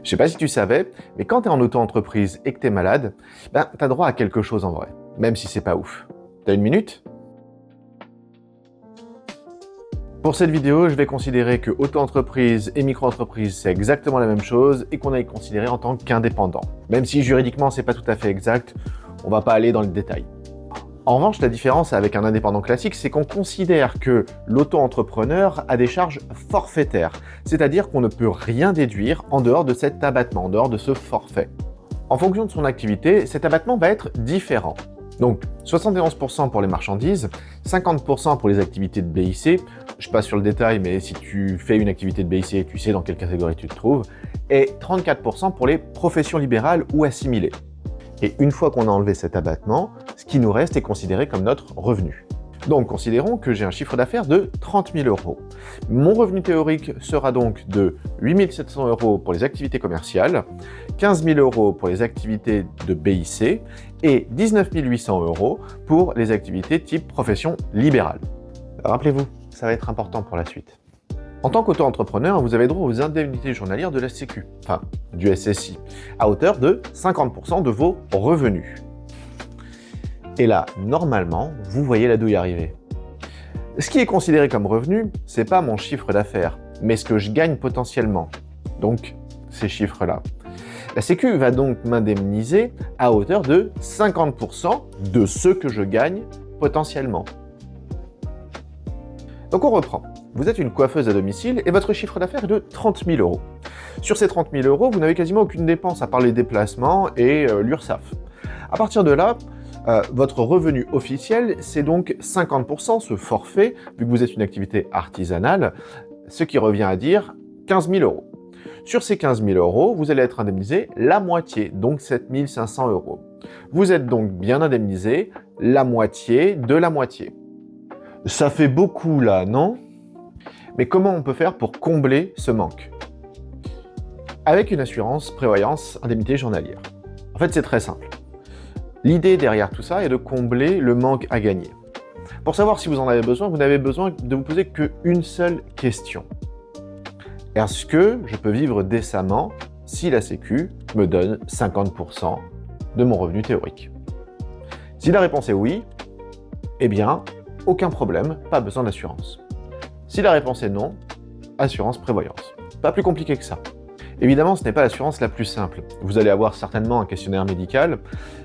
Je sais pas si tu savais, mais quand tu es en auto-entreprise et que tu es malade, tu as droit à quelque chose en vrai, même si c'est pas ouf. T'as une minute? Pour cette vidéo, je vais considérer que auto-entreprise et micro-entreprise, c'est exactement la même chose et qu'on a les considérer en tant qu'indépendant. Même si juridiquement, c'est pas tout à fait exact, on va pas aller dans le détail. En revanche, la différence avec un indépendant classique, c'est qu'on considère que l'auto-entrepreneur a des charges forfaitaires, c'est-à-dire qu'on ne peut rien déduire en dehors de cet abattement, en dehors de ce forfait. En fonction de son activité, cet abattement va être différent. Donc 71% pour les marchandises, 50% pour les activités de BIC, je passe sur le détail, mais si tu fais une activité de BIC, tu sais dans quelle catégorie tu te trouves, et 34% pour les professions libérales ou assimilées. Et une fois qu'on a enlevé cet abattement, ce qui nous reste est considéré comme notre revenu. Donc considérons que j'ai un chiffre d'affaires de 30 000 €. Mon revenu théorique sera donc de 8 700 € pour les activités commerciales, 15 000 € pour les activités de BIC et 19 800 € pour les activités type profession libérale. Rappelez-vous, ça va être important pour la suite. En tant qu'auto-entrepreneur, vous avez droit aux indemnités journalières de la Sécu, enfin du SSI, à hauteur de 50% de vos revenus. Et là, normalement, vous voyez la douille arriver. Ce qui est considéré comme revenu, c'est pas mon chiffre d'affaires, mais ce que je gagne potentiellement. Donc, ces chiffres-là. La Sécu va donc m'indemniser à hauteur de 50% de ce que je gagne potentiellement. Donc on reprend. Vous êtes une coiffeuse à domicile et votre chiffre d'affaires est de 30 000 €. Sur ces 30 000 €, vous n'avez quasiment aucune dépense à part les déplacements et l'URSSAF. À partir de là, votre revenu officiel, c'est donc 50%, ce forfait, vu que vous êtes une activité artisanale, ce qui revient à dire 15 000 €. Sur ces 15 000 €, vous allez être indemnisé la moitié, donc 7 500 €. Vous êtes donc bien indemnisé la moitié de la moitié. Ça fait beaucoup là, non? Mais comment on peut faire pour combler ce manque? Avec une assurance, prévoyance, indemnité journalière. En fait, c'est très simple. L'idée derrière tout ça est de combler le manque à gagner. Pour savoir si vous en avez besoin, vous n'avez besoin de vous poser qu'une seule question. Est-ce que je peux vivre décemment si la Sécu me donne 50% de mon revenu théorique? Si la réponse est oui, eh bien, aucun problème, pas besoin d'assurance. Si la réponse est non, assurance prévoyance. Pas plus compliqué que ça. Évidemment, ce n'est pas l'assurance la plus simple. Vous allez avoir certainement un questionnaire médical.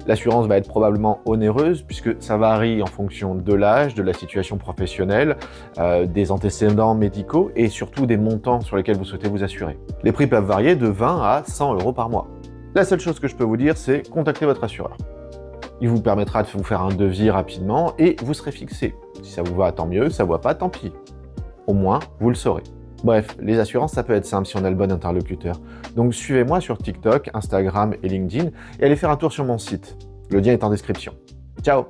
L'assurance va être probablement onéreuse puisque ça varie en fonction de l'âge, de la situation professionnelle, des antécédents médicaux et surtout des montants sur lesquels vous souhaitez vous assurer. Les prix peuvent varier de 20 à 100 € par mois. La seule chose que je peux vous dire, c'est contacter votre assureur. Il vous permettra de vous faire un devis rapidement et vous serez fixé. Si ça vous va, tant mieux, ça ne va pas, tant pis. Au moins, vous le saurez. Bref, les assurances, ça peut être simple si on a le bon interlocuteur. Donc suivez-moi sur TikTok, Instagram et LinkedIn et allez faire un tour sur mon site. Le lien est en description. Ciao!